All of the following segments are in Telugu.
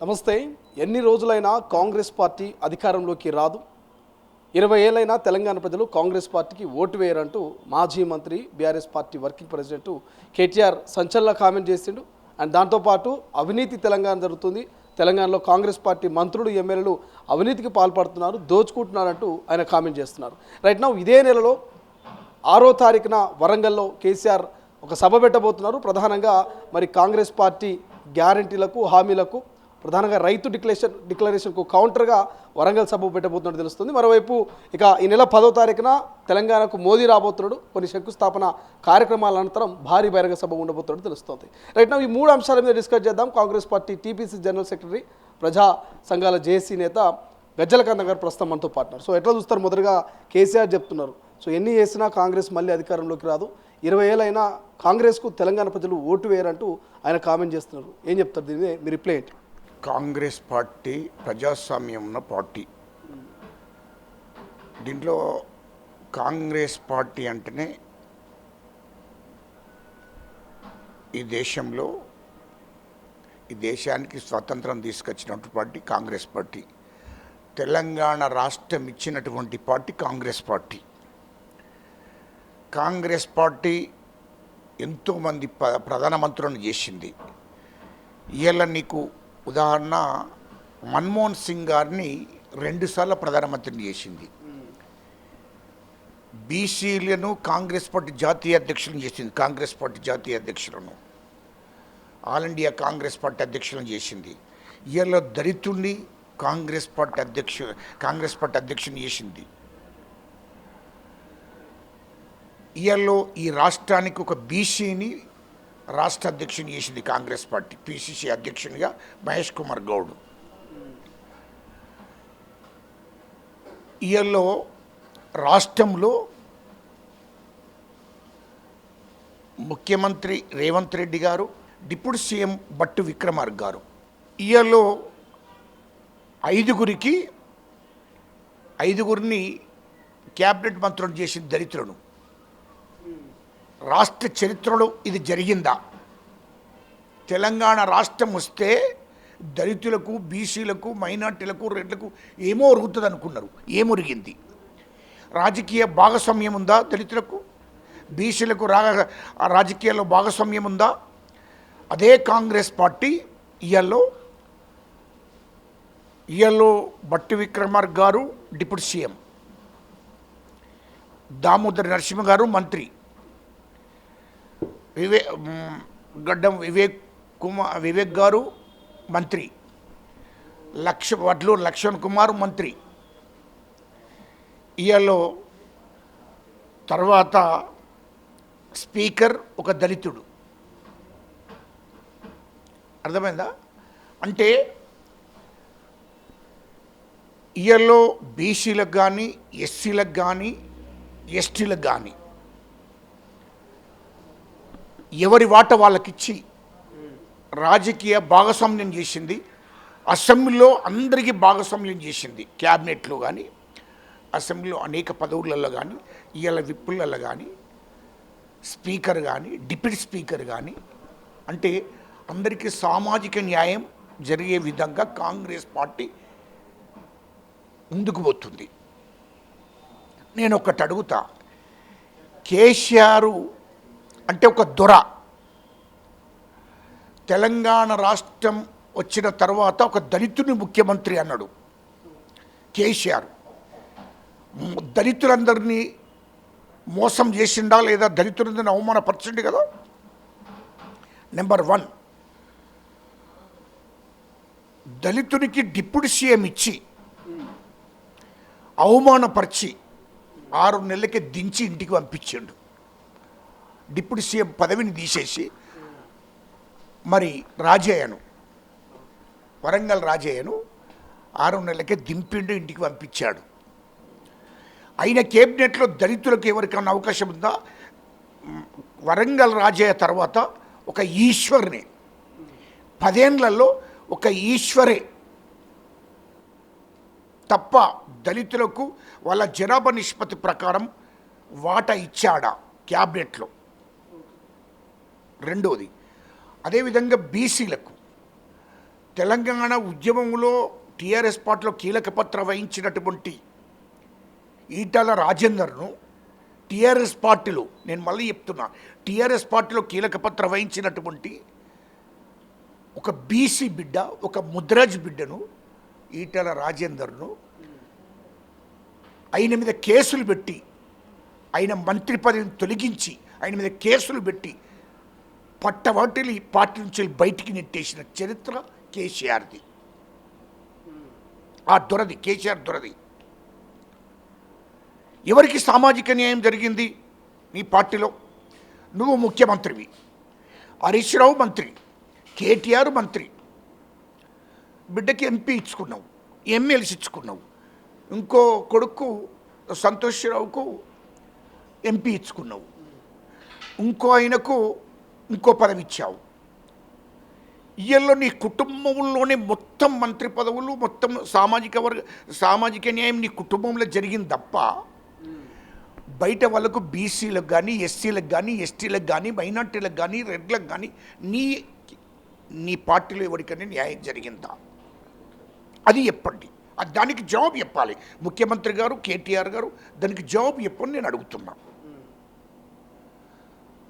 నమస్తే. ఎన్ని రోజులైనా కాంగ్రెస్ పార్టీ అధికారంలోకి రాదు, 20 ఏళ్ళైనా తెలంగాణ ప్రజలు కాంగ్రెస్ పార్టీకి ఓటు వేయరంటూ మాజీ మంత్రి BRS party working president KTR సంచలన కామెంట్ చేసిండు. అండ్ దాంతోపాటు అవినీతి తెలంగాణ జరుగుతుంది, తెలంగాణలో కాంగ్రెస్ పార్టీ మంత్రులు ఎమ్మెల్యేలు అవినీతికి పాల్పడుతున్నారు, దోచుకుంటున్నారంటూ ఆయన కామెంట్ చేస్తున్నారు. రైట్ నౌ ఇదే నెలలో 6వ తారీఖున వరంగల్లో కేసీఆర్ ఒక సభ పెట్టబోతున్నారు. ప్రధానంగా మరి కాంగ్రెస్ పార్టీ గ్యారంటీలకు హామీలకు ప్రధానంగా రైతు డిక్లరేషన్కు కౌంటర్గా వరంగల్ సభ పెట్టబోతున్నట్టు తెలుస్తుంది. మరోవైపు ఇక ఈ నెల 10వ తారీఖున తెలంగాణకు మోదీ రాబోతున్నాడు. కొన్ని శంకుస్థాపన కార్యక్రమాల అనంతరం భారీ బహిరంగ సభ ఉండబోతున్నట్టు తెలుస్తుంది. రైట్ నౌ ఈ 3 అంశాల మీద డిస్కస్ చేద్దాం. Congress party TPC general secretary, ప్రజా సంఘాల జేఏసీ నేత గజ్జల కాంత గారు ప్రస్తుతం మనతో పాటున్నారు. సో ఎట్లా చూస్తారు? మొదటగా కేసీఆర్ చెప్తున్నారు, సో ఎన్ని చేసినా కాంగ్రెస్ మళ్ళీ అధికారంలోకి రాదు, 20 ఏళ్ళైనా కాంగ్రెస్కు తెలంగాణ ప్రజలు ఓటు వేయరంటూ ఆయన కామెంట్ చేస్తున్నారు. ఏం చెప్తారు దీన్ని? మీ రిప్లై ఏంటి? కాంగ్రెస్ పార్టీ ప్రజాస్వామ్యం ఉన్న పార్టీ. దీంట్లో కాంగ్రెస్ పార్టీ అంటేనే ఈ దేశానికి స్వాతంత్రం తీసుకొచ్చినటువంటి పార్టీ కాంగ్రెస్ పార్టీ. తెలంగాణ రాష్ట్రం ఇచ్చినటువంటి party Congress party. Congress party ఎంతోమంది ప్రధానమంత్రులను చేసింది. ఇవాళ నీకు ఉదాహరణ, మన్మోహన్ సింగ్ గారిని 2 సార్లు ప్రధానమంత్రిని చేసింది. బీసీలను కాంగ్రెస్ పార్టీ జాతీయ అధ్యక్షులను చేసింది. కాంగ్రెస్ పార్టీ జాతీయ అధ్యక్షులను, ఆల్ ఇండియా కాంగ్రెస్ పార్టీ అధ్యక్షులను చేసింది. ఇవాళ దళితుల్ని కాంగ్రెస్ పార్టీ అధ్యక్షుని చేసింది. ఇవాళ ఈ రాష్ట్రానికి ఒక బీసీని రాష్ట్ర అధ్యక్షుని చేసింది కాంగ్రెస్ పార్టీ. పిసిసి అధ్యక్షునిగా మహేష్ కుమార్ గౌడ్. ఇవాళ రాష్ట్రంలో ముఖ్యమంత్రి రేవంత్ రెడ్డి గారు, డిప్యూటీ సీఎం భట్టి విక్రమార్క గారు, ఇవాళ 5గురిని క్యాబినెట్ మంత్రులను చేసిన దళితులను. రాష్ట్ర చరిత్రలో ఇది జరిగిందా? తెలంగాణ రాష్ట్రం వస్తే దళితులకు, బీసీలకు, మైనార్టీలకు, రెడ్లకు ఏమో ఒరుగుతుంది అనుకున్నారు. ఏమొరిగింది? రాజకీయ భాగస్వామ్యం ఉందా? దళితులకు, బీసీలకు రాజకీయాల్లో భాగస్వామ్యం ఉందా? అదే కాంగ్రెస్ పార్టీ ఇవాళ భట్టి విక్రమార్క గారు డిప్యూటీ సీఎం, దామోదర్ నరసింహ గారు మంత్రి, గడ్డం వివేక్ గారు మంత్రి, వడ్లూరు లక్ష్మణ్ కుమార్ మంత్రి. ఇవాళ తర్వాత స్పీకర్ ఒక దళితుడు. అర్థమైందా? అంటే ఇవాళ బీసీలకు కానీ, ఎస్సీలకు కానీ, ఎస్టీలకు కానీ ఎవరి వాట వాళ్ళకిచ్చి రాజకీయ భాగస్వామ్యం చేసింది. అసెంబ్లీలో అందరికీ భాగస్వామ్యం చేసింది. క్యాబినెట్లో కానీ, అసెంబ్లీలో అనేక పదవులలో కానీ, ఇవాళ విప్పులలో కానీ, స్పీకర్ కానీ, డిప్యూటీ స్పీకర్ కానీ, అంటే అందరికీ సామాజిక న్యాయం జరిగే విధంగా కాంగ్రెస్ పార్టీ ముందుకు పోతుంది. నేను ఒకటి అడుగుతా, కేసీఆర్ అంటే ఒక దొర. తెలంగాణ రాష్ట్రం వచ్చిన తర్వాత ఒక దళితుని ముఖ్యమంత్రి అన్నాడు కేసీఆర్. దళితులందరినీ మోసం చేసిండా లేదా దళితులందరినీ అవమానపరచండి కదా? నెంబర్ 1, దళితునికి డిప్యూటీ సీఎం ఇచ్చి అవమానపరిచి 6 నెలలకే దించి ఇంటికి పంపించాడు. డిప్యూటీ సీఎం పదవిని తీసేసి మరి వరంగల్ రాజయ్యను 6 నెలలకే దింపిండు, ఇంటికి పంపించాడు. అయిన కేబినెట్లో దళితులకు ఎవరికన్నా అవకాశం ఉందా? వరంగల్ రాజయ్య తర్వాత ఒక ఈశ్వర్ని, 10 ఏళ్లలో ఒక ఈశ్వరే తప్ప దళితులకు వాళ్ళ జనాభా నిష్పత్తి ప్రకారం వాటా ఇచ్చాడా క్యాబినెట్లో? రెండోది, అదేవిధంగా బీసీలకు తెలంగాణ ఉద్యమంలో టీఆర్ఎస్ పార్టీలో కీలక పాత్ర వహించినటువంటి ఈటల రాజేందర్ను టీఆర్ఎస్ పార్టీలో, నేను మళ్ళీ చెప్తున్నా, టీఆర్ఎస్ పార్టీలో కీలక పాత్ర వహించినటువంటి ఒక బీసీ బిడ్డ, ఒక ముద్రాజ్ బిడ్డను, ఈటల రాజేందర్ను ఆయన మీద కేసులు పెట్టి, ఆయన మంత్రి పదవిని తొలగించి ఆయన మీద కేసులు పెట్టి పట్టవాటిని పార్టీ నుంచి బయటికి నెట్టేసిన చరిత్ర కేసీఆర్ది. ఆ దొరది, కేసీఆర్ దొరది. ఎవరికి సామాజిక న్యాయం జరిగింది నీ పార్టీలో? నువ్వు ముఖ్యమంత్రివి, హరీష్ రావు మంత్రి, కేటీఆర్ మంత్రి, బిడ్డకి ఎంపీ ఇచ్చుకున్నావు, ఎమ్మెల్సీ ఇచ్చుకున్నావు, ఇంకో కొడుకు సంతోష్రావుకు ఎంపీ ఇచ్చుకున్నావు, ఇంకో ఆయనకు ఇంకో పదవి ఇచ్చావు. ఇయ్యల్లో నీ కుటుంబంలోనే మొత్తం మంత్రి పదవులు, మొత్తం సామాజిక న్యాయం నీ కుటుంబంలో జరిగింది తప్ప బయట వాళ్ళకు బీసీలకు కానీ, ఎస్సీలకు కానీ, ఎస్టీలకు కానీ, మైనార్టీలకు కానీ, రెడ్లకు కానీ నీ పార్టీలో ఎవరికైనా న్యాయం జరిగిందా? అది చెప్పండి. దానికి జవాబు చెప్పాలి ముఖ్యమంత్రి గారు, కేటీఆర్ గారు. దానికి జవాబు చెప్పని నేను అడుగుతున్నా.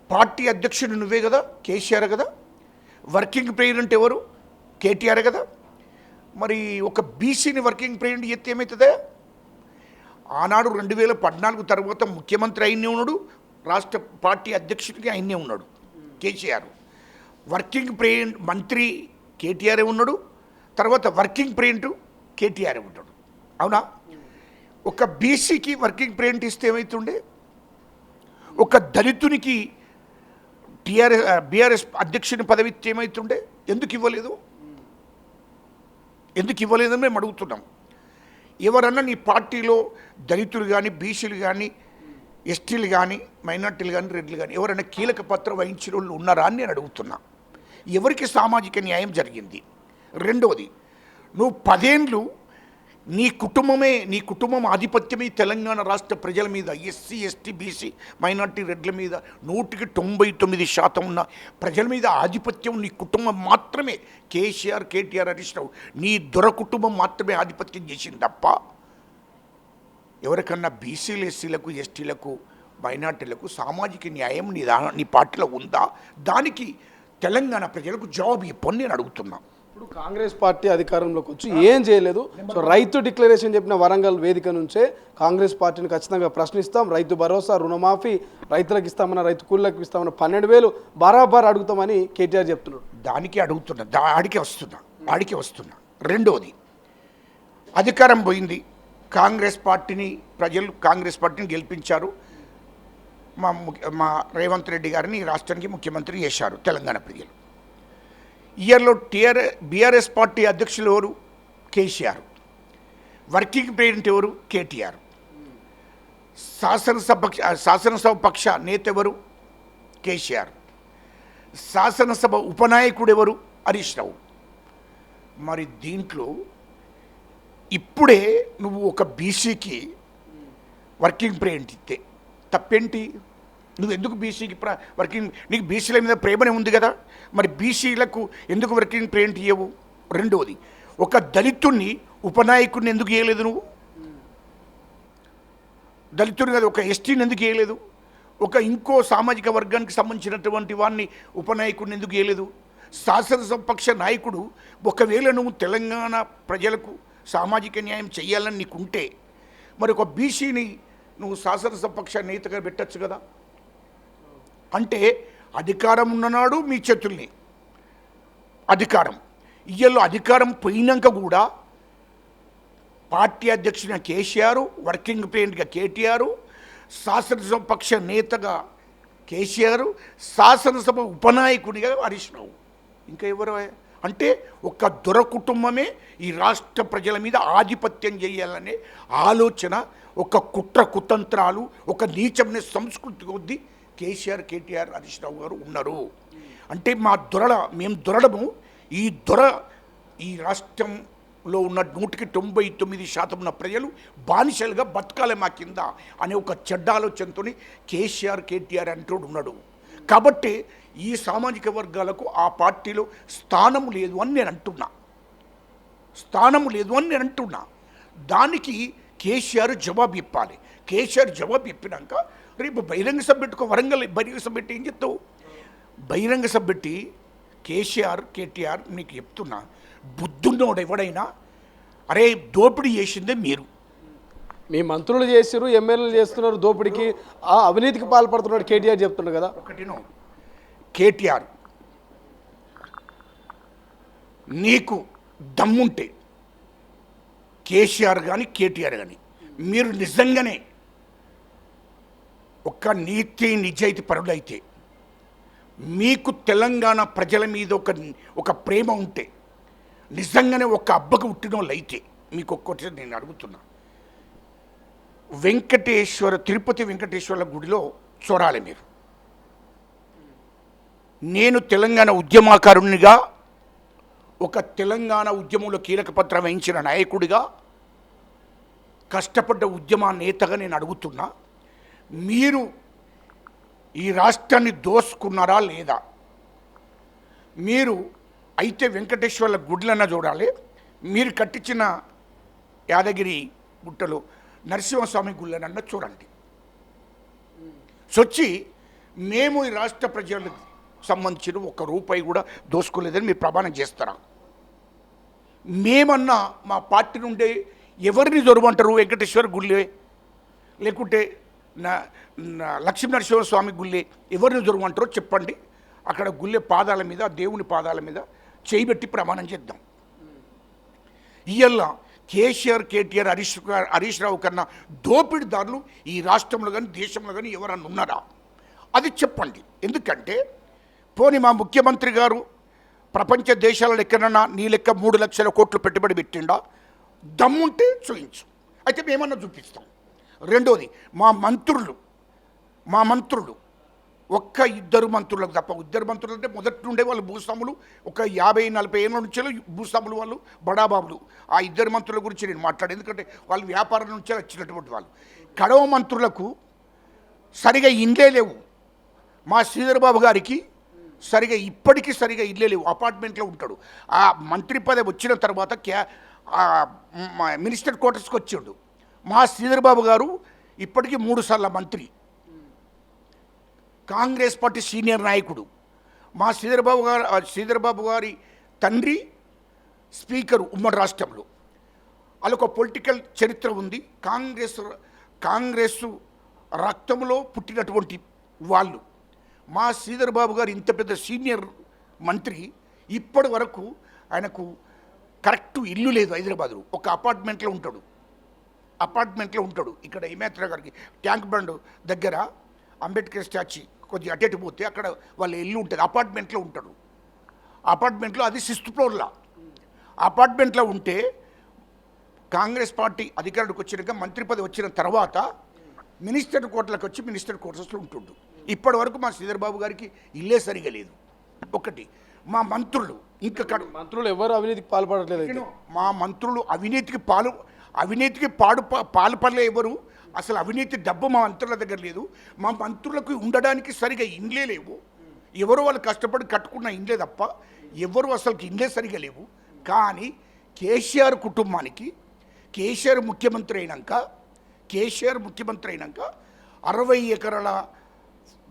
పార్టీ అధ్యక్షుడు నువ్వే కదా, కేసీఆర్ కదా. వర్కింగ్ ప్రెసిడెంట్ ఎవరు? కేటీఆర్ కదా. మరి ఒక బీసీని వర్కింగ్ ప్రెసిడెంట్ ఎత్తే ఏమవుతుందా? ఆనాడు 2014 తర్వాత ముఖ్యమంత్రి ఆయనే ఉన్నాడు, రాష్ట్ర పార్టీ అధ్యక్షుడికి ఆయనే ఉన్నాడు కేసీఆర్. వర్కింగ్ ప్రెసిడెంట్ మంత్రి కేటీఆర్ ఉన్నాడు, తర్వాత వర్కింగ్ ప్రెసిడెంట్ కేటీఆర్ ఉంటాడు. అవునా? ఒక బీసీకి వర్కింగ్ ప్రెసిడెంట్ ఇస్తే ఏమవుతుండే? ఒక దళితునికి బీఆర్ఎస్ అధ్యక్షుని పదవి ఇస్తే ఏమవుతుండే? ఎందుకు ఇవ్వలేదు? ఎందుకు ఇవ్వలేదని మేము అడుగుతున్నాం. ఎవరన్నా నీ పార్టీలో దళితులు కానీ, బీసీలు కానీ, ఎస్టీలు కానీ, మైనార్టీలు కానీ, రెడ్లు కానీ ఎవరైనా కీలక పాత్ర వహించిన వాళ్ళు ఉన్నారా అని నేను అడుగుతున్నా. ఎవరికి సామాజిక న్యాయం జరిగింది? రెండవది, నువ్వు 10 ఏళ్ళు నీ కుటుంబం ఆధిపత్యమే తెలంగాణ రాష్ట్ర ప్రజల మీద, ఎస్సీ, ఎస్టీ, బీసీ, మైనార్టీ, రెడ్ల మీద 99% ఉన్న ప్రజల మీద ఆధిపత్యం నీ కుటుంబం మాత్రమే. కేసీఆర్, కేటీఆర్, హరీష్ రావు నీ దొర కుటుంబం మాత్రమే ఆధిపత్యం చేసింది తప్ప ఎవరికన్నా బీసీలు, ఎస్సీలకు, ఎస్టీలకు, మైనార్టీలకు సామాజిక న్యాయం నీ పార్టీలో ఉందా? దానికి తెలంగాణ ప్రజలకు జవాబు చెప్పని నేను అడుగుతున్నా. ఇప్పుడు కాంగ్రెస్ పార్టీ అధికారంలోకి వచ్చి ఏం చేయలేదు. సో రైతు డిక్లరేషన్ చెప్పిన వరంగల్ వేదిక నుంచే కాంగ్రెస్ పార్టీని ఖచ్చితంగా ప్రశ్నిస్తాం. రైతు భరోసా, రుణమాఫీ, రైతులకు ఇస్తామన్న, రైతు కూలీలకు ఇస్తామన్న 12,000 బరాబర్ అడుగుతామని కేటీఆర్ చెప్తున్నాడు. దానికి అడుగుతున్నా, ఆడికి వస్తున్నా. రెండోది, అధికారం పోయింది, కాంగ్రెస్ పార్టీని ప్రజలు కాంగ్రెస్ పార్టీని గెలిపించారు. మా రేవంత్ రెడ్డి గారిని రాష్ట్రానికి ముఖ్యమంత్రి చేశారు తెలంగాణ ప్రజలు. ఇయర్లో బీఆర్ఎస్ పార్టీ అధ్యక్షులు ఎవరు? కేసీఆర్. వర్కింగ్ ప్రెసిడెంట్ ఎవరు? కేటీఆర్. శాసనసభ పక్ష నేత ఎవరు? కేసీఆర్. శాసనసభ ఉపనాయకుడు ఎవరు? హరీష్ రావు. మరి దీంట్లో ఇప్పుడే నువ్వు ఒక బీసీకి వర్కింగ్ ప్రెసిడెంట్ ఇస్తే తప్పేంటి? నువ్వు ఎందుకు బీసీకి వర్కింగ్, నీకు బీసీల మీద ప్రేమనే ఉంది కదా, మరి బీసీలకు ఎందుకు వర్కింగ్ ప్రెసిడెంట్ ఇవ్వవు? రెండవది, ఒక దళితుడిని ఉపనాయకుడిని ఎందుకు ఇవ్వలేదు నువ్వు? దళితుడిని కదా, ఒక ఎస్టీని ఎందుకు ఇవ్వలేదు? ఒక ఇంకో సామాజిక వర్గానికి సంబంధించినటువంటి వాడిని ఉపనాయకుడిని ఎందుకు ఇవ్వలేదు? శాసనసభ పక్ష నాయకుడు ఒకవేళ నువ్వు తెలంగాణ ప్రజలకు సామాజిక న్యాయం చేయాలని నీకుంటే మరి ఒక బీసీని నువ్వు శాసనసభ పక్ష నేతగా పెట్టచ్చు కదా. అంటే అధికారం ఉన్ననాడు మీ చేతుల్ని అధికారం, ఇయ్యల్లో అధికారం పోయినాక కూడా పార్టీ అధ్యక్షుడిగా కేసీఆర్, వర్కింగ్ ప్రెసిడెంట్గా కేటీఆర్, శాసనసభ పక్ష నేతగా కేసీఆర్, శాసనసభ ఉపనాయకుడిగా హరీష్ రావు. ఇంకా ఎవరు? అంటే ఒక దొర కుటుంబమే ఈ రాష్ట్ర ప్రజల మీద ఆధిపత్యం చేయాలనే ఆలోచన, ఒక కుట్ర కుతంత్రాలు, ఒక నీచమైన సంస్కృతి కొద్దీ కేసీఆర్, కేటీఆర్, హరీష్ రావు గారు ఉన్నారు. అంటే మేము దొరడము, ఈ రాష్ట్రంలో ఉన్న 99% ఉన్న ప్రజలు బానిసలుగా బతకాలి మా కింద అనే ఒక చెడ్డ ఆలోచనతో కేసీఆర్, కేటీఆర్ అంటూ ఉన్నాడు. కాబట్టి ఈ సామాజిక వర్గాలకు ఆ పార్టీలో స్థానం లేదు అని నేను అంటున్నా. స్థానం లేదు అని నేను అంటున్నా. దానికి కేసీఆర్ జవాబు ఇప్పాలి. కేసీఆర్ జవాబు ఇప్పినాక రేపు బహిరంగ సభ పెట్టుకో, వరంగల్ బహిరంగ సభ పెట్టి ఏం చెప్తావు? బహిరంగ సభ పెట్టి కేటీఆర్ నీకు చెప్తున్నా, బుద్ధున్నోడు ఎవడైనా అరే దోపిడీ చేసిందే మీరు. మీ మంత్రులు చేసారు, ఎమ్మెల్యేలు చేస్తున్నారు దోపిడీకి, ఆ అవినీతికి పాల్పడుతున్నాడు కేటీఆర్ చెప్తున్నాడు కదా. ఒకటినో కేటీఆర్, నీకు దమ్ముంటే కేసీఆర్ కానీ కేటీఆర్ కానీ మీరు నిజంగానే ఒక నీతి నిజాయితీ పరులైతే, మీకు తెలంగాణ ప్రజల మీద ఒక ప్రేమ ఉంటే, నిజంగానే ఒక అబ్బకు పుట్టిన వాళ్ళు అయితే, మీకు ఒక్కటి నేను అడుగుతున్నా, తిరుపతి వెంకటేశ్వర గుడిలో చూడాలి మీరు. నేను తెలంగాణ ఉద్యమకారునిగా, ఒక తెలంగాణ ఉద్యమంలో కీలక పాత్ర వహించిన నాయకుడిగా, కష్టపడ్డ ఉద్యమ నేతగా నేను అడుగుతున్నా, మీరు ఈ రాష్ట్రాన్ని దోసుకున్నారా లేదా? మీరు అయితే వెంకటేశ్వర్ల గుడ్లన్న చూడాలి, మీరు కట్టించిన యాదగిరి గుట్టలో నరసింహస్వామి గుళ్ళనన్న చూడండి. సొచ్చి మేము ఈ రాష్ట్ర ప్రజలకు సంబంధించిన ఒక్క రూపాయి కూడా దోసుకోలేదని మీరు ప్రమాణం చేస్తారా? మేమన్నా మా పార్టీ నుండే ఎవరిని దొరమంటారు? వెంకటేశ్వర గుళ్ళే లేకుంటే లక్ష్మీ నరసింహస్వామి గుళ్ళే ఎవరిని దొరమంటారో చెప్పండి. అక్కడ గుళ్ళే పాదాల మీద, దేవుని పాదాల మీద చేయబెట్టి ప్రమాణం చేద్దాం. ఇయ్యల్లా కేసీఆర్, కేటీఆర్, హరీష్ రావు కన్నా దోపిడిదారులు ఈ రాష్ట్రంలో కానీ దేశంలో కానీ ఎవరన్నా ఉన్నారా? అది చెప్పండి. ఎందుకంటే పోనీ మా ముఖ్యమంత్రి గారు ప్రపంచ దేశాల లెక్కనన్నా నీ లెక్క 3 లక్షల కోట్లు పెట్టుబడి పెట్టిండా? దమ్ముంటే చూయించు, అయితే మేమన్నా చూపిస్తాం. రెండోది, మా మంత్రులు ఒక్క 2 మంత్రులకు తప్ప, 2 మంత్రులు అంటే మొదటి నుండే వాళ్ళు భూస్వాములు, ఒక 50-40 ఏళ్ళ నుంచే భూస్వాములు వాళ్ళు, బడాబాబులు. ఆ 2 మంత్రుల గురించి నేను మాట్లాడేది, ఎందుకంటే వాళ్ళు వ్యాపారం నుంచే వచ్చినటువంటి వాళ్ళు. కడవ మంత్రులకు సరిగా ఇండ్లే లేవు. మా శ్రీధర్బాబు గారికి ఇప్పటికీ సరిగా ఇల్లే లేవు, అపార్ట్మెంట్లో ఉంటాడు. ఆ మంత్రి పదవి వచ్చిన తర్వాత మినిస్టర్ క్వార్టర్స్కి వచ్చిండు. మా శ్రీధర్బాబు గారు ఇప్పటికీ 3 సార్ల మంత్రి, కాంగ్రెస్ పార్టీ సీనియర్ నాయకుడు. మా శ్రీధర్బాబు గారి తండ్రి స్పీకరు ఉమ్మడి రాష్ట్రంలో. వాళ్ళొక పొలిటికల్ చరిత్ర ఉంది. కాంగ్రెస్ రక్తంలో పుట్టినటువంటి వాళ్ళు. మా శ్రీధర్బాబు గారు ఇంత పెద్ద సీనియర్ మంత్రి, ఇప్పటి వరకు ఆయనకు కరెక్ట్ ఇల్లు లేదు హైదరాబాద్లో. ఒక అపార్ట్మెంట్లో ఉంటాడు. ఇక్కడ హిమాయత్ర గారికి ట్యాంక్ బండ్ దగ్గర అంబేద్కర్ స్టాచ్యూ కొద్దిగా అటెటు పోతే అక్కడ వాళ్ళ ఇల్లు ఉంటుంది, అపార్ట్మెంట్లో ఉంటాడు. అపార్ట్మెంట్లో అది 6th ఫ్లోర్లో అపార్ట్మెంట్లో ఉంటే, కాంగ్రెస్ పార్టీ అధికారులకు వచ్చినాక మంత్రి పదవి వచ్చిన తర్వాత మినిస్టర్ కోట్లకు వచ్చి మినిస్టర్ క్వార్టర్స్లో ఉంటుండు. ఇప్పటి వరకు మా శ్రీధర్బాబు గారికి ఇల్లే సరిగా లేదు. ఒకటి, మా మంత్రులు మంత్రులు ఎవరు అవినీతికి పాల్పడట్లేదు. మా మంత్రులు అవినీతికి పాల్పడలే ఎవరు. అసలు అవినీతి డబ్బు మా మంత్రుల దగ్గర లేదు. మా మంత్రులకు ఉండడానికి సరిగా ఇండ్లే లేవు. ఎవరు వాళ్ళు కష్టపడి కట్టుకున్న ఇండ్లే తప్ప ఎవరు అసలుకి ఇండ్లే సరిగా లేవు. కానీ కేసీఆర్ కుటుంబానికి కేసీఆర్ ముఖ్యమంత్రి అయినాక 60 ఎకరాల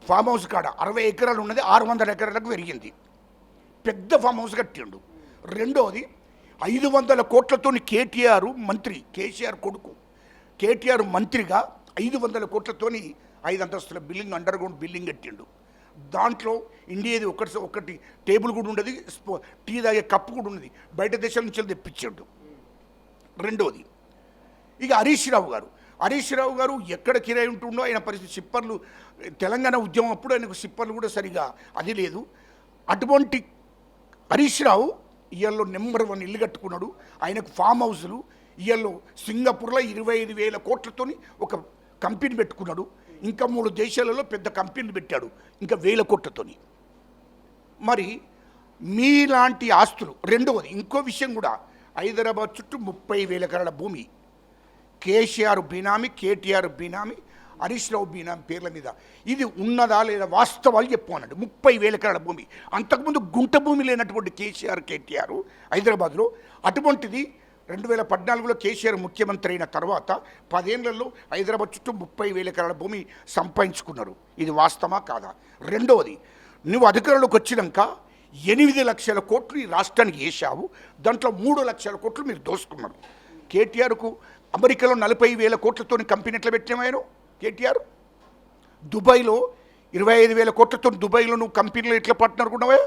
ఫామ్ హౌస్ కాడ 60 ఎకరాలు ఉన్నది 600 ఎకరాలకు పెరిగింది. పెద్ద ఫామ్ హౌస్ కట్టిండు. రెండోది, 500 కోట్లతో కేసీఆర్ కొడుకు కేటీఆర్ మంత్రిగా 500 కోట్లతోని 5 అంతస్తుల బిల్డింగ్, అండర్ గ్రౌండ్ బిల్డింగ్ కట్టిండు. దాంట్లో ఇండియాది ఒకటి టేబుల్ కూడా ఉండదు, టీ తాగే కప్పు కూడా ఉన్నది, బయట దేశాల నుంచి తెప్పించాడు. రెండోది, ఇక హరీష్ రావు గారు ఎక్కడ కిరాయి ఉంటుండో ఆయన పరిస్థితి. సిప్పర్లు తెలంగాణ ఉద్యమం అప్పుడు ఆయనకు సిప్పర్లు కూడా సరిగా అది లేదు. అటువంటి హరీష్ రావు ఇయల్లో నెంబర్ 1 ఇల్లు కట్టుకున్నాడు. ఆయనకు ఫామ్ హౌస్లు ఇయల్లో సింగపూర్లో 25,000 కోట్లతోని ఒక కంపెనీ పెట్టుకున్నాడు. ఇంకా 3 దేశాలలో పెద్ద కంపెనీలు పెట్టాడు, ఇంకా 1000 కోట్లతోని. మరి మీలాంటి ఆస్తులు. రెండవది, ఇంకో విషయం కూడా, హైదరాబాద్ చుట్టూ 30,000 ఎకరాల భూమి కేటీఆర్ బినామీ, హరీష్ రావు బీనామీ పేర్ల మీద. ఇది ఉన్నదా లేదా వాస్తవాలు చెప్పు అన్నాడు. 30,000 ఎకరాల భూమి. అంతకుముందు గుంట భూమి లేనటువంటి కేటీఆర్ హైదరాబాద్లో. అటువంటిది 2014లో కేసీఆర్ ముఖ్యమంత్రి అయిన తర్వాత 10 ఏళ్లలో హైదరాబాద్ చుట్టూ 30,000 ఎకరాల భూమి సంపాదించుకున్నారు. ఇది వాస్తవా కాదా? రెండవది, నువ్వు అధికారంలోకి వచ్చినాక 8 లక్షల కోట్లు ఈ రాష్ట్రానికి వేసావు. దాంట్లో 3 లక్షల కోట్లు మీరు దోసుకున్నారు. కేటీఆర్కు అమెరికాలో 40,000 కోట్లతో కంపెనీ ఎట్లా పెట్టినామాయను? కేటీఆర్ దుబాయ్లో 25,000 కోట్లతో దుబాయ్లో నువ్వు కంపెనీలో ఎట్లా పట్టిననుకున్నావా?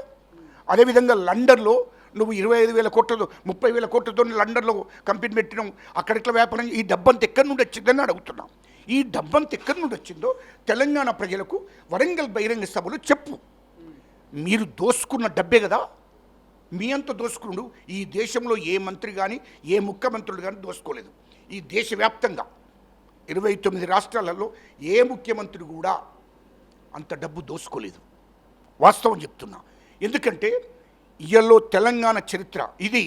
అదేవిధంగా లండన్లో నువ్వు 25,000 కోట్లతో 30,000 కోట్లతో లండన్లో కంపెనీ పెట్టినావు. అక్కడ ఎట్లా వ్యాపారం? ఈ డబ్బంత ఎక్కడి నుండి వచ్చిందని అడుగుతున్నాం. ఈ డబ్బంత ఎక్కడి నుండి వచ్చిందో తెలంగాణ ప్రజలకు వరంగల్ బహిరంగ సభలో చెప్పు. మీరు దోసుకున్న డబ్బే కదా, మీ అంత దోసుకున్నాడు. ఈ దేశంలో ఏ మంత్రి కానీ ఏ ముఖ్యమంత్రులు కానీ దోసుకోలేదు. ఈ దేశవ్యాప్తంగా 29 రాష్ట్రాలలో ఏ ముఖ్యమంత్రి కూడా అంత డబ్బు దోసుకోలేదు. వాస్తవం చెప్తున్నా. ఎందుకంటే ఇయ్యల్లో తెలంగాణ చరిత్ర ఇది.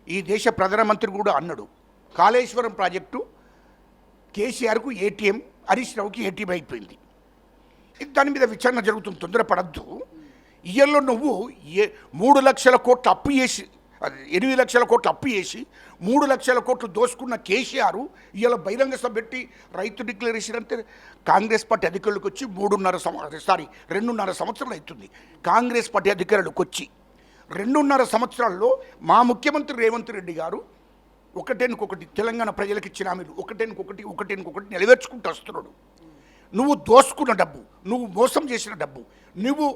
ఈ దేశ ప్రధానమంత్రి కూడా అన్నాడు, కాళేశ్వరం ప్రాజెక్టు కేసీఆర్కు ఏటీఎం, హరీష్ రావుకి ఏటీఎం అయిపోయింది. దాని మీద విచారణ జరుగుతుంది, తొందరపడద్దు. ఇయ్యల్లో నువ్వు 3 లక్షల కోట్లు అప్పు చేసి 8 లక్షల కోట్లు అప్పు చేసి 3 లక్షల కోట్లు దోసుకున్న కేసీఆర్ ఇవాళ బహిరంగ సభ పెట్టి రైతు డిక్లరేషన్ అంటే కాంగ్రెస్ పార్టీ అధికారులకు వచ్చి 2.5 సంవత్సరాలు అవుతుంది. కాంగ్రెస్ పార్టీ అధికారులకు వచ్చి 2.5 సంవత్సరాల్లో మా ముఖ్యమంత్రి రేవంత్ రెడ్డి గారు ఒకటేనికొకటి తెలంగాణ ప్రజలకు ఇచ్చిన హామీలు ఒకటేనికొకటి నెరవేర్చుకుంటూ వస్తున్నాడు. నువ్వు దోసుకున్న డబ్బు, నువ్వు మోసం చేసిన డబ్బు, నువ్వు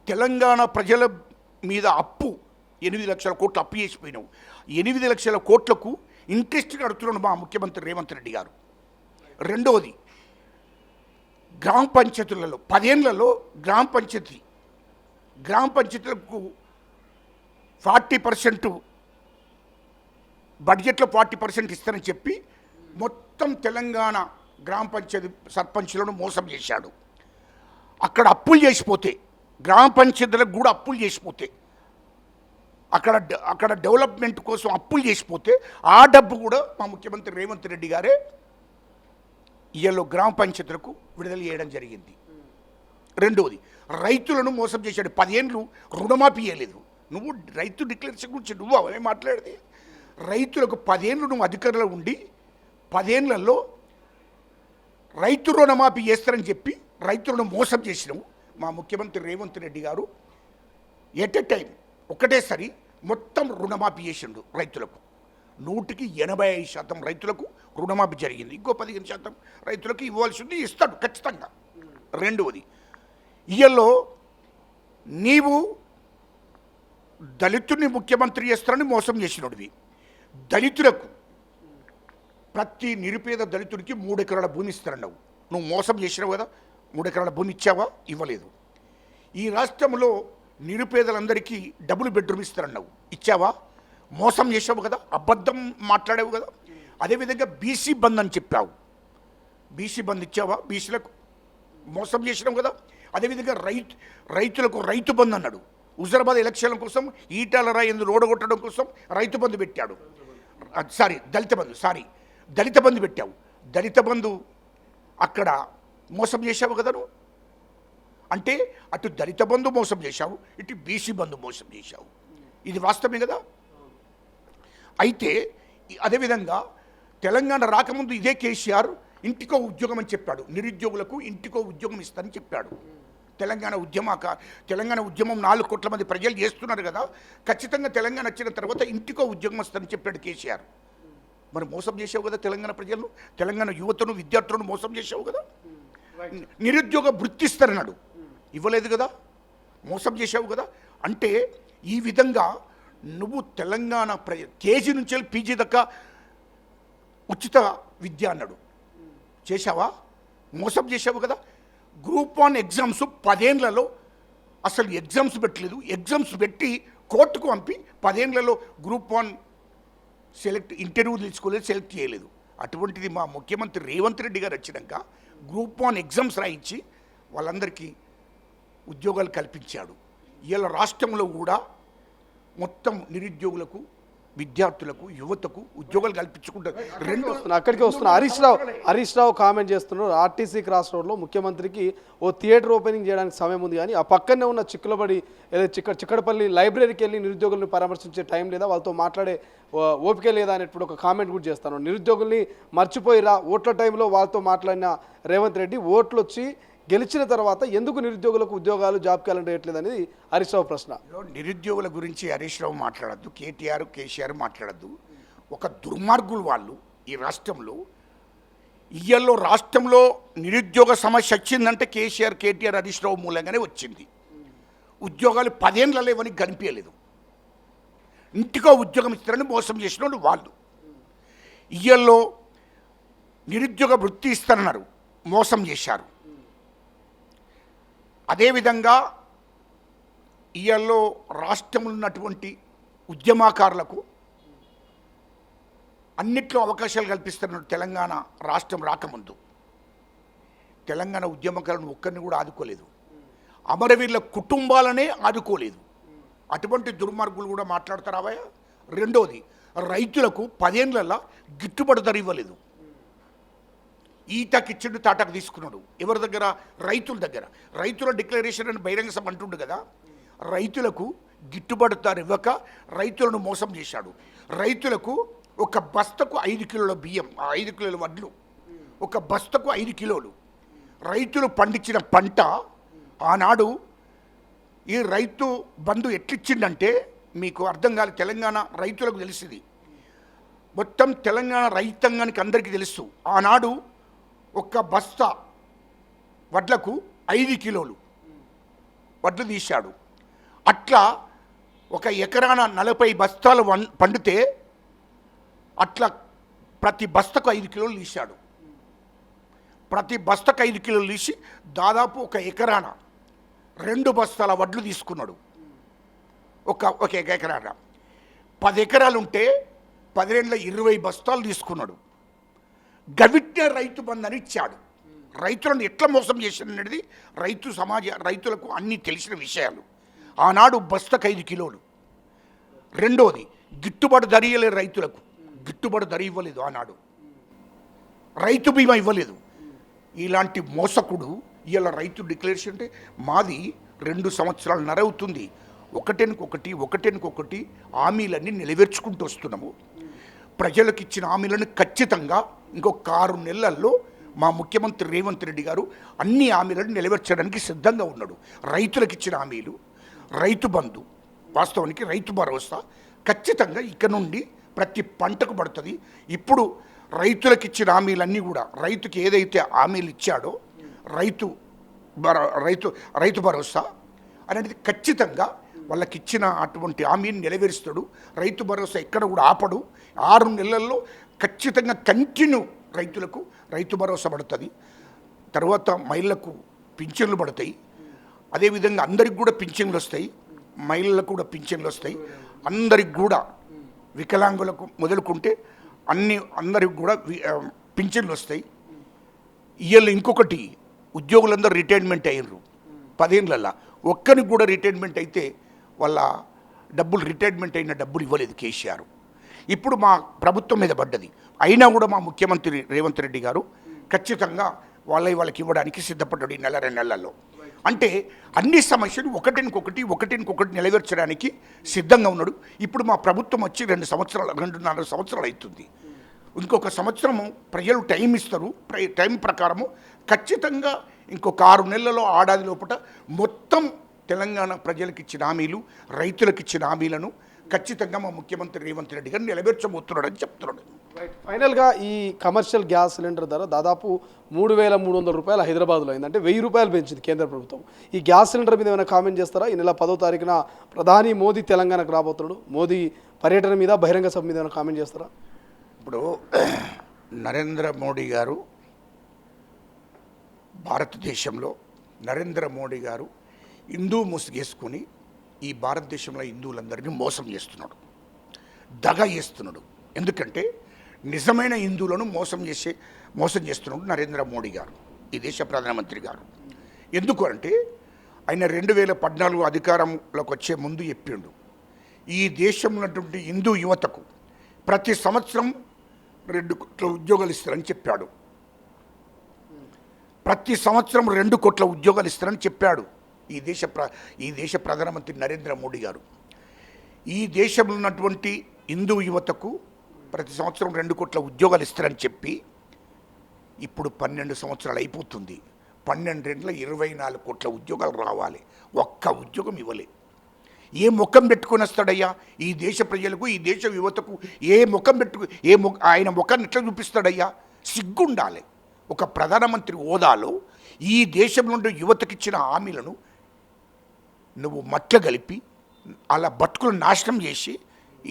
తెలంగాణ ప్రజల మీద అప్పు 8 లక్షల కోట్లు అప్పు చేసిపోయినావు. 8 లక్షల కోట్లకు ఇంట్రెస్ట్గా అడుగుతున్నాడు మా ముఖ్యమంత్రి రేవంత్ రెడ్డి గారు. రెండవది, గ్రామ పంచాయతీలలో 10 ఏళ్లలో గ్రామ పంచాయతీలకు 40% బడ్జెట్లో 40% ఇస్తానని చెప్పి మొత్తం తెలంగాణ గ్రామ పంచాయతీ సర్పంచ్లను మోసం చేశాడు. అక్కడ అప్పులు చేసిపోతే, గ్రామ పంచాయతీలకు కూడా అప్పులు చేసిపోతే, అక్కడ డెవలప్మెంట్ కోసం అప్పులు చేసిపోతే ఆ డబ్బు కూడా మా ముఖ్యమంత్రి రేవంత్ రెడ్డి గారే ఇయ్యలో గ్రామ పంచాయతీలకు విడుదల చేయడం జరిగింది. రెండవది, రైతులను మోసం చేశాడు. 10 ఏళ్ళు రుణమాఫీ చేయలేదు. నువ్వు రైతు డిక్లరేషన్ గురించి నువ్వు అవే మాట్లాడితే, రైతులకు 10 ఏళ్ళు నువ్వు అధికారంలో ఉండి 10 ఏళ్లలో రైతు రుణమాఫీ చేస్తారని చెప్పి రైతులను మోసం చేసినావు. మా ముఖ్యమంత్రి రేవంత్ రెడ్డి గారు ఎట్ ఎ టైం ఒకటేసారి మొత్తం రుణమాఫీ చేసిండు రైతులకు. 185% రైతులకు రుణమాఫీ జరిగింది. ఇంకో 15% రైతులకు ఇవ్వాల్సింది ఇస్తాడు ఖచ్చితంగా. రెండవది, ఇయ్యల్లో నీవు దళితుడిని ముఖ్యమంత్రి చేస్తారని మోసం చేసినోడివి. దళితులకు ప్రతి నిరుపేద దళితుడికి 3 ఎకరాల భూమి ఇస్తారన్నావు. నువ్వు మోసం చేసినావు కదా. 3 ఎకరాల భూమి ఇచ్చావా? ఇవ్వలేదు. ఈ రాష్ట్రంలో నిరుపేదలందరికీ డబుల్ బెడ్రూమ్ ఇస్తారన్నావు. ఇచ్చావా? మోసం చేసావు కదా, అబద్ధం మాట్లాడావు కదా. అదేవిధంగా బీసీ బంద్ అని చెప్పావు. బీసీ బంద్ ఇచ్చావా? బీసీలకు మోసం చేసినావు కదా. అదేవిధంగా రైతులకు రైతు బంద్ అన్నాడు. హుజరాబాద్ ఎలక్షన్ల కోసం ఈటాల రాయందులు ఓడగొట్టడం కోసం రైతు బంధు పెట్టాడు. దళిత బంధు పెట్టావు. దళిత బంధు అక్కడ మోసం చేశావు కదా నువ్వు. అంటే అటు దళిత బంధు మోసం చేశావు, ఇటు బీసీ బంధు మోసం చేశావు. ఇది వాస్తవమే కదా. అయితే అదేవిధంగా తెలంగాణ రాకముందు ఇదే కేసీఆర్ ఇంటికో ఉద్యోగం అని చెప్పాడు. నిరుద్యోగులకు ఇంటికో ఉద్యోగం ఇస్తానని చెప్పాడు. తెలంగాణ ఉద్యమం 4 కోట్ల మంది ప్రజలు చేస్తున్నారు కదా. ఖచ్చితంగా తెలంగాణ వచ్చిన తర్వాత ఇంటికో ఉద్యోగం వస్తుందని చెప్పాడు కేసీఆర్. మరి మోసం చేసావు కదా తెలంగాణ ప్రజలను, తెలంగాణ యువతను, విద్యార్థులను మోసం చేసావు కదా. నిరుద్యోగ వృత్తి ఇస్తారన్నాడు, ఇవ్వలేదు కదా. మోసం చేసావు కదా. అంటే ఈ విధంగా నువ్వు తెలంగాణ కేజీ నుంచి వెళ్ళి పీజీ దాకా ఉచిత విద్య అన్నాడు. చేశావా? మోసం చేసావు కదా. గ్రూప్ 1 ఎగ్జామ్స్ 10 ఏళ్లలో అసలు ఎగ్జామ్స్ పెట్టలేదు. ఎగ్జామ్స్ పెట్టి కోర్టుకు పంపి 10 ఏళ్లలో గ్రూప్ 1 ఇంటర్వ్యూ తీసుకోలేదు, సెలెక్ట్ చేయలేదు. అటువంటిది మా ముఖ్యమంత్రి రేవంత్ రెడ్డి గారు వచ్చినాక గ్రూప్ 1 ఎగ్జామ్స్ రాయించి వాళ్ళందరికీ ఉద్యోగాలు కల్పించాడు. ఇవాళ రాష్ట్రంలో కూడా మొత్తం నిరుద్యోగులకు విద్యార్థులకు యువతకు ఉద్యోగాలు కల్పించుకుంటారు. రెండు అక్కడికి వస్తున్నా. హరీష్ రావు కామెంట్ చేస్తున్నారు, ఆర్టీసీ క్రాస్ రోడ్లో ముఖ్యమంత్రికి ఓ థియేటర్ ఓపెనింగ్ చేయడానికి సమయం ఉంది, కానీ ఆ పక్కనే ఉన్న చిక్కులబడి ఏదైతే చిక్కడపల్లి లైబ్రరీకి వెళ్ళి నిరుద్యోగులను పరామర్శించే టైం లేదా, వాళ్ళతో మాట్లాడే ఓపిక లేదా అనేటువంటి ఒక కామెంట్ కూడా చేస్తాను. నిరుద్యోగుల్ని మర్చిపోయిరా, ఓట్ల టైంలో వాళ్ళతో మాట్లాడిన రేవంత్ రెడ్డి ఓట్లు వచ్చి గెలిచిన తర్వాత ఎందుకు నిరుద్యోగులకు ఉద్యోగాలు జాబ్ క్యాలెండర్ వేయట్లేదు అనేది హరీష్ రావు ప్రశ్న. నిరుద్యోగుల గురించి హరీష్ రావు మాట్లాడద్దు, కేటీఆర్ కేసీఆర్ మాట్లాడద్దు. ఒక దుర్మార్గులు వాళ్ళు ఈ రాష్ట్రంలో. ఇయ్యల్లో రాష్ట్రంలో నిరుద్యోగ సమస్య వచ్చిందంటే కేసీఆర్ కేటీఆర్ హరీష్ రావు మూలంగానే వచ్చింది. ఉద్యోగాలు 10 ఏళ్ళ లేవని కనిపించలేదు. ఇంటికో ఉద్యోగం ఇస్తారని మోసం చేసిన వాళ్ళు. ఇయ్యల్లో నిరుద్యోగ వృత్తి ఇస్తారన్నారు, మోసం చేశారు. అదేవిధంగా ఇయ్యల్లో రాష్ట్రంలో ఉన్నటువంటి ఉద్యమకారులకు అన్నిట్లో అవకాశాలు కల్పిస్తున్నారు. తెలంగాణ రాష్ట్రం రాకముందు తెలంగాణ ఉద్యమకారులను ఒక్కరిని కూడా ఆదుకోలేదు. అమరవీరుల కుటుంబాలనే ఆదుకోలేదు. అటువంటి దుర్మార్గులు కూడా మాట్లాడతారా? రెండోది, రైతులకు 10 ఏళ్ళల్లో గిట్టుబాటు ధర ఇవ్వలేదు. ఈతకి ఇచ్చిండు, తాటాకు తీసుకున్నాడు. ఎవరి దగ్గర? రైతుల దగ్గర. రైతుల డిక్లరేషన్ అని బహిరంగ సభ అంటుండు కదా. రైతులకు గిట్టుబాటు ధర ఇవ్వక రైతులను మోసం చేశాడు. రైతులకు ఒక బస్తకు 5 కిలోల బియ్యం, 5 కిలోల వడ్లు, ఒక బస్తకు 5 కిలోలు. రైతులు పండించిన పంట ఆనాడు ఈ రైతు బంధు ఎట్లిచ్చిండంటే మీకు అర్థం కాదు. తెలంగాణ రైతులకు తెలిసింది, మొత్తం తెలంగాణ రైతాంగానికి అందరికీ తెలుసు. ఆనాడు ఒక బస్తా వడ్లకు 5 కిలోలు వడ్లు తీశాడు. అట్లా ఒక ఎకరాన 40 బస్తాలు పండితే అట్లా ప్రతి బస్తకు 5 కిలోలు తీశాడు. ప్రతి బస్తకు 5 కిలోలు తీసి దాదాపు ఒక ఎకరాన 2 బస్తాల వడ్లు తీసుకున్నాడు. ఒక ఎకరాన 10 ఎకరాలు ఉంటే 10 ఏళ్ళ 20 బస్తాలు తీసుకున్నాడు. గవిట్నే రైతు బంధు అని ఇచ్చాడు. రైతులను ఎట్లా మోసం చేసినది రైతులకు అన్నీ తెలిసిన విషయాలు. ఆనాడు బస్తకు 5 కిలోలు. రెండోది, గిట్టుబాటు ధర ఇవ్వలేదు రైతులకు. గిట్టుబాటు ధర ఇవ్వలేదు ఆనాడు. రైతు బీమా ఇవ్వలేదు. ఇలాంటి మోసకుడు ఇలా రైతు డిక్లరేషన్ అంటే మాది 2 సంవత్సరాలు నరవుతుంది. ఒకటెనుకొకటి హామీలన్నీ నెరవేర్చుకుంటూ వస్తున్నాము. ప్రజలకు ఇచ్చిన హామీలను ఖచ్చితంగా ఇంకొక 6 నెలల్లో మా ముఖ్యమంత్రి రేవంత్ రెడ్డి గారు అన్ని హామీలను నెరవేర్చడానికి సిద్ధంగా ఉన్నాడు. రైతులకు ఇచ్చిన హామీలు, రైతు బంధు, వాస్తవానికి రైతు భరోసా ఖచ్చితంగా ఇక నుండి ప్రతి పంటకు పడుతుంది. ఇప్పుడు రైతులకు ఇచ్చిన హామీలన్నీ కూడా, రైతుకి ఏదైతే హామీలు ఇచ్చాడో రైతు భరోసా అనేది ఖచ్చితంగా వాళ్ళకి ఇచ్చిన అటువంటి హామీని నెరవేరుస్తాడు. రైతు భరోసా ఎక్కడ కూడా ఆపడు. 6 నెలల్లో ఖచ్చితంగా కంటిన్యూ రైతులకు రైతు భరోసా పడుతుంది. తర్వాత మహిళలకు పింఛన్లు పడతాయి. అదేవిధంగా అందరికి కూడా పింఛన్లు వస్తాయి. మహిళలకు కూడా పింఛన్లు వస్తాయి. అందరికి కూడా, వికలాంగులకు మొదలుకుంటే అందరికి కూడా పింఛన్లు వస్తాయి. ఇవాళ ఇంకొకటి, ఉద్యోగులందరూ రిటైర్మెంట్ అయ్యారు 10 ఏళ్ళల్లో. ఒక్కరికి కూడా రిటైర్మెంట్ అయితే వాళ్ళ డబ్బులు, రిటైర్మెంట్ అయిన డబ్బులు ఇవ్వలేదు కేసీఆర్. ఇప్పుడు మా ప్రభుత్వం మీద పడ్డది. అయినా కూడా మా ముఖ్యమంత్రి రేవంత్ రెడ్డి గారు ఖచ్చితంగా వాళ్ళకి ఇవ్వడానికి సిద్ధపడ్డాడు ఈ 1-2 నెలల్లో. అంటే అన్ని సమస్యలు ఒకటినొకటి నెరవేర్చడానికి సిద్ధంగా ఉన్నాడు. ఇప్పుడు మా ప్రభుత్వం వచ్చి 2.5 సంవత్సరాలు అవుతుంది. ఇంకొక సంవత్సరము ప్రజలు టైం ఇస్తారు. టైం ప్రకారము ఖచ్చితంగా ఇంకొక 6 నెలల్లో, ఏడాది లోపల మొత్తం తెలంగాణ ప్రజలకు ఇచ్చిన హామీలు, రైతులకు ఇచ్చిన హామీలను ఖచ్చితంగా మా ముఖ్యమంత్రి రేవంత్ రెడ్డి గారు నెరవేర్చబోతున్నాడని చెప్తున్నాడు. ఫైనల్గా ఈ కమర్షియల్ గ్యాస్ సిలిండర్ ధర దాదాపు 3,300 రూపాయలు హైదరాబాద్లో అయింది. అంటే 1,000 రూపాయలు పెంచింది కేంద్ర ప్రభుత్వం. ఈ గ్యాస్ సిలిండర్ మీద ఏమైనా కామెంట్ చేస్తారా? ఈ నెల 10వ తారీఖున ప్రధాని మోదీ తెలంగాణకు రాబోతున్నాడు. మోదీ పర్యటన మీద, బహిరంగ సభ మీద ఏమైనా కామెంట్ చేస్తారా? ఇప్పుడు నరేంద్ర మోడీ గారు భారతదేశంలో, నరేంద్ర మోడీ గారు హిందూ ముసుగేసుకొని ఈ భారతదేశంలో హిందువులందరినీ మోసం చేస్తున్నాడు, దగ చేస్తున్నాడు. ఎందుకంటే నిజమైన హిందువులను మోసం చేస్తున్నాడు నరేంద్ర మోడీ గారు, ఈ దేశ ప్రధానమంత్రి గారు. ఎందుకు అంటే ఆయన 2014 అధికారంలోకి వచ్చే ముందు చెప్పిండు, ఈ దేశంలో ఉన్నటువంటి హిందూ యువతకు ప్రతి సంవత్సరం 2 కోట్ల ఉద్యోగాలు ఇస్తారని చెప్పాడు. ప్రతి సంవత్సరం 2 కోట్ల ఉద్యోగాలు ఇస్తారని చెప్పాడు ఈ దేశ ప్రధానమంత్రి నరేంద్ర మోడీ గారు. ఈ దేశంలో ఉన్నటువంటి హిందూ యువతకు ప్రతి సంవత్సరం 2 కోట్ల ఉద్యోగాలు ఇస్తారని చెప్పి ఇప్పుడు 12 సంవత్సరాలు అయిపోతుంది. 12 ఏళ్ళ 24 కోట్ల ఉద్యోగాలు రావాలి. ఒక్క ఉద్యోగం ఇవ్వలే. ఏ ముఖం పెట్టుకొని వస్తాడయ్యా ఈ దేశ ప్రజలకు, ఈ దేశ యువతకు? ఏ ముఖం ఆయన ముఖాన్ని ఎట్లా చూపిస్తాడయ్యా? సిగ్గుండాలి. ఒక ప్రధానమంత్రి హోదాలో ఈ దేశంలో ఉండే యువతకిచ్చిన హామీలను నువ్వు మట్ల కలిపి అలా బతుకులు నాశనం చేసి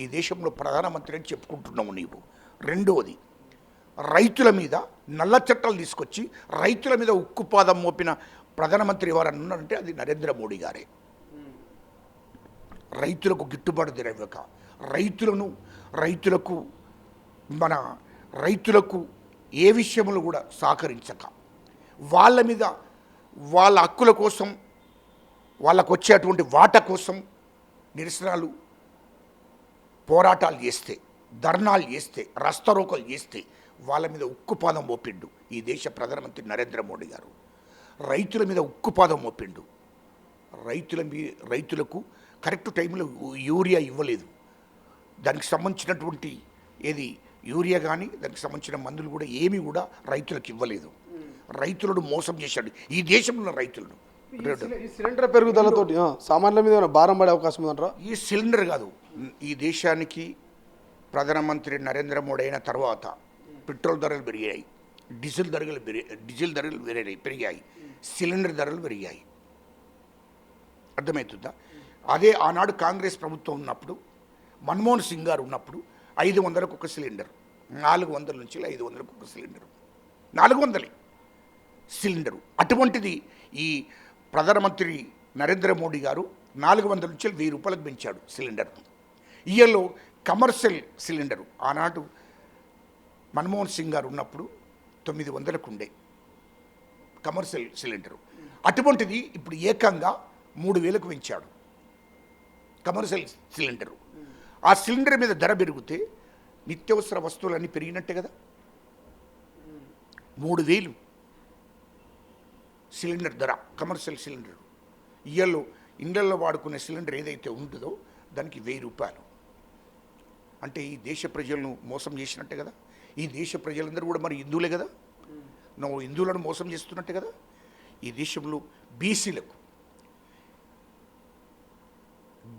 ఈ దేశంలో ప్రధానమంత్రి అని చెప్పుకుంటున్నావు నీవు. రెండవది, రైతుల మీద నల్ల చట్టాలు తీసుకొచ్చి రైతుల మీద ఉక్కుపాదం మోపిన ప్రధానమంత్రి ఎవరన్నా ఉన్నారంటే అది నరేంద్ర మోడీ గారే. రైతులకు గిట్టుబాటు ధర ఇవ్వక, రైతులకు ఏ విషయంలో కూడా సహకరించక, వాళ్ళ మీద వాళ్ళ హక్కుల కోసం, వాళ్ళకు వచ్చేటువంటి వాటా కోసం నిరసనలు, పోరాటాలు చేస్తే, ధర్నాలు చేస్తే, రస్తారోకలు చేస్తే వాళ్ళ మీద ఉక్కుపాదం మోపిండు ఈ దేశ ప్రధానమంత్రి నరేంద్ర మోడీ గారు. రైతుల మీద ఉక్కుపాదం మోపిండు. రైతులకు కరెక్ట్ టైంలో యూరియా ఇవ్వలేదు. దానికి సంబంధించినటువంటి యూరియా కానీ దానికి సంబంధించిన మందులు కూడా ఏమీ కూడా రైతులకు ఇవ్వలేదు. రైతులను మోసం చేశాడు ఈ దేశంలో రైతులను. ఈ సిలిండర్ పెరుగుదలతో సామాన్యుల మీద ఏమైనా భారం పడే అవకాశం ఉందంటారా? ఈ సిలిండర్ కాదు, ఈ దేశానికి ప్రధానమంత్రి నరేంద్ర మోడీ అయిన తర్వాత పెట్రోల్ ధరలు పెరిగాయి, డీజిల్ ధరలు పెరిగాయి, సిలిండర్ ధరలు పెరిగాయి. అర్థమవుతుందా? అదే ఆనాడు కాంగ్రెస్ ప్రభుత్వం ఉన్నప్పుడు, మన్మోహన్ సింగ్ గారు ఉన్నప్పుడు 500కు ఒక సిలిండర్, 400 నుంచి 500కు ఒక సిలిండరు, 400 సిలిండరు. అటువంటిది ఈ ప్రధానమంత్రి నరేంద్ర మోడీ గారు 400 నుంచి 1000 రూపాయలకు పెంచాడు సిలిండర్. ఇయర్లో కమర్షియల్ సిలిండరు ఆనాడు మన్మోహన్ సింగ్ గారు ఉన్నప్పుడు 900కు ఉండే కమర్షియల్ సిలిండరు. అటువంటిది ఇప్పుడు ఏకంగా 3000కు పెంచాడు కమర్షియల్ సిలిండరు. ఆ సిలిండర్ మీద ధర పెరిగితే నిత్యావసర వస్తువులన్నీ పెరిగినట్టే కదా. 3000 సిలిండర్ ధర, కమర్షియల్ సిలిండర్. ఇయర్లో ఇండ్లలో వాడుకునే సిలిండర్ ఏదైతే ఉంటుందో దానికి 1000 రూపాయలు. అంటే ఈ దేశ ప్రజలను మోసం చేసినట్టే కదా. ఈ దేశ ప్రజలందరూ కూడా మరి హిందువులే కదా. నువ్వు హిందువులను మోసం చేస్తున్నట్టే కదా. ఈ దేశంలో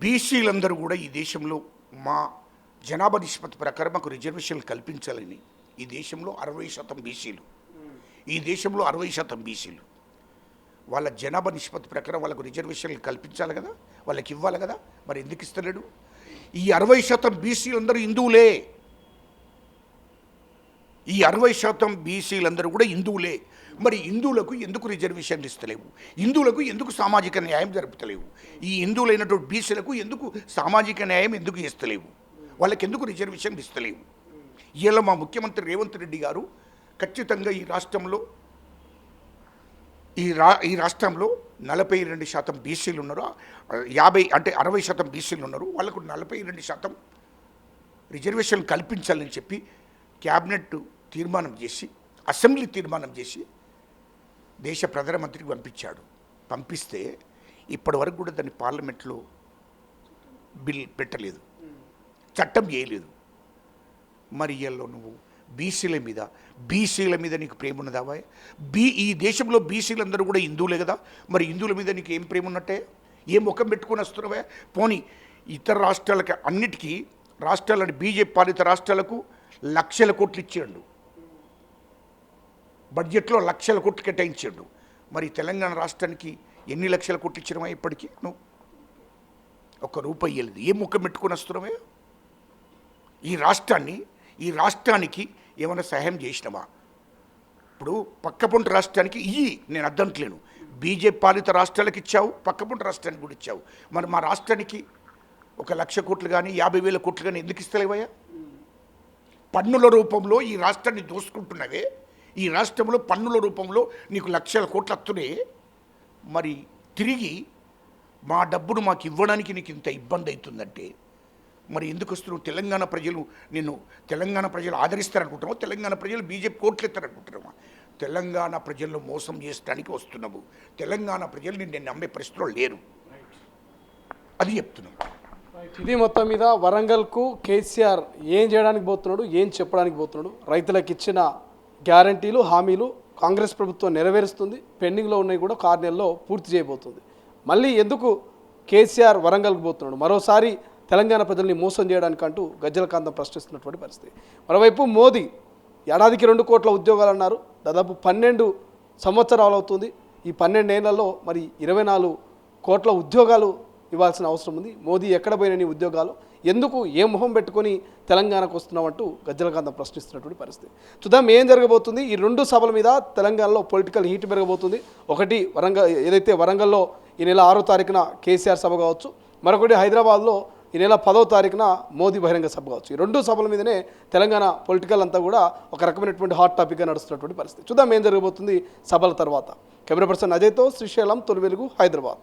బీసీలందరూ కూడా ఈ దేశంలో మా జనాభా నిష్పత్తి ప్రకారం మాకు రిజర్వేషన్లు కల్పించాలని ఈ దేశంలో 60% బీసీలు, ఈ దేశంలో 60% బీసీలు వాళ్ళ జనాభా నిష్పత్తి ప్రకారం వాళ్ళకు రిజర్వేషన్లు కల్పించాలి కదా, వాళ్ళకి ఇవ్వాలి కదా. మరి ఎందుకు ఇస్తలేడు? ఈ 60% బీసీలందరూ హిందువులే. ఈ 60% బీసీలందరూ కూడా హిందువులే. మరి హిందువులకు ఎందుకు రిజర్వేషన్లు ఇస్తలేవు? హిందువులకు ఎందుకు సామాజిక న్యాయం జరుపుతలేవు? ఈ హిందువులైనటువంటి బీసీలకు ఎందుకు సామాజిక న్యాయం ఎందుకు ఇస్తలేవు? వాళ్ళకి ఎందుకు రిజర్వేషన్లు ఇస్తలేవు? ఇలా మా ముఖ్యమంత్రి రేవంత్ రెడ్డి గారు ఖచ్చితంగా ఈ రాష్ట్రంలో 42% బీసీలు ఉన్నారు, 60% బీసీలు ఉన్నారు. వాళ్ళకు 42% రిజర్వేషన్ కల్పించాలని చెప్పి క్యాబినెట్ తీర్మానం చేసి, అసెంబ్లీ తీర్మానం చేసి దేశ ప్రధానమంత్రికి పంపిస్తే ఇప్పటి వరకు కూడా దాన్ని పార్లమెంట్లో బిల్ పెట్టలేదు, చట్టం చేయలేదు. మరి ఇయ్యల్లో నువ్వు బీసీల మీద నీకు ప్రేమ ఉన్నదావా? ఈ దేశంలో బీసీలందరూ కూడా హిందువులే కదా. మరి హిందువుల మీద నీకు ఏం ప్రేమ ఉన్నట్టే? ఏం ముఖం పెట్టుకొని వస్తున్నావా? పోనీ ఇతర రాష్ట్రాలకి, అన్నిటికీ రాష్ట్రాలని, బీజేపీ పాలిత రాష్ట్రాలకు లక్షల కోట్లు ఇచ్చాడు, బడ్జెట్లో లక్షల కోట్లు కేటాయించాడు. మరి తెలంగాణ రాష్ట్రానికి ఎన్ని లక్షల కోట్లు ఇచ్చినవా? ఇప్పటికీ నువ్వు ₹1 ఇవ్వలేదు. ఏం ముఖం పెట్టుకొని వస్తున్నావా? ఈ రాష్ట్రానికి ఏమైనా సహాయం చేసినావా? ఇప్పుడు పక్కపొంటి రాష్ట్రానికి నేను అర్థంట్లేను. బీజేపీ పాలిత రాష్ట్రాలకు ఇచ్చావు, పక్కపొంటి రాష్ట్రానికి కూడా ఇచ్చావు. మరి మా రాష్ట్రానికి 1,00,000 కోట్లు కానీ 50,000 కోట్లు కానీ ఎందుకు ఇస్తలేవయ్యా? పన్నుల రూపంలో ఈ రాష్ట్రాన్ని దోసుకుంటున్నవే. ఈ రాష్ట్రంలో పన్నుల రూపంలో నీకు లక్షల కోట్లు వస్తున్నాయి. మరి తిరిగి మా డబ్బును మాకు ఇవ్వడానికి నీకు ఇంత ఇబ్బంది అవుతుందంటే మరి ఎందుకు వస్తున్నావు? తెలంగాణ ప్రజలు నిన్ను తెలంగాణ ప్రజలు ఆదరిస్తారనుకుంటున్నావు? తెలంగాణ ప్రజలు బీజేపీ కోట్లెత్తారనుకుంటున్నావా? తెలంగాణ ప్రజలను మోసం చేయడానికి వస్తున్నావు. తెలంగాణ ప్రజలు నిన్ను నమ్మే పరిస్థితిలో లేరు. అది చెప్తున్నాం. ఇది మొత్తం మీద వరంగల్కు కేసీఆర్ ఏం చేయడానికి పోతున్నాడు, ఏం చెప్పడానికి పోతున్నాడు, రైతులకు ఇచ్చిన గ్యారంటీలు హామీలు కాంగ్రెస్ ప్రభుత్వం నెరవేరుస్తుంది, పెండింగ్లో ఉన్నాయి కూడా 6 నెలల్లో పూర్తి చేయబోతుంది. మళ్ళీ ఎందుకు కేసీఆర్ వరంగల్కి పోతున్నాడు, మరోసారి తెలంగాణ ప్రజల్ని మోసం చేయడానికంటూ గజ్జల కాంతం ప్రశ్నిస్తున్నటువంటి పరిస్థితి. మరోవైపు మోదీ ఏడాదికి 2 కోట్ల ఉద్యోగాలు అన్నారు. దాదాపు 12 సంవత్సరాలు అవుతుంది. ఈ 12 ఏళ్లలో మరి 24 కోట్ల ఉద్యోగాలు ఇవ్వాల్సిన అవసరం ఉంది. మోదీ ఎక్కడ పోయిన నీ ఉద్యోగాలు, ఎందుకు ఏ మొహం పెట్టుకొని తెలంగాణకు వస్తున్నామంటూ గజ్జల కాంతం ప్రశ్నిస్తున్నటువంటి పరిస్థితి. చూద్దాం ఏం జరగబోతుంది. ఈ 2 సభల మీద తెలంగాణలో పొలిటికల్ హీట్ పెరగబోతుంది. ఒకటి వరంగల్, ఏదైతే వరంగల్లో ఈ నెల 6వ తారీఖున కేసీఆర్ సభ కావచ్చు, మరొకటి హైదరాబాద్లో ఈ నెల 10వ తారీఖున మోదీ బహిరంగ సభ కావచ్చు. ఈ 2 సభల మీదనే తెలంగాణ పొలిటికల్ అంతా కూడా ఒక రకమైనటువంటి హాట్ టాపిక్గా నడుస్తున్నటువంటి పరిస్థితి. చూద్దాం ఏం జరగబోతుంది సభల తర్వాత. కెమెరా పర్సన్ అజయ్తో శ్రీశైలం, తొలి వెలుగు, హైదరాబాద్.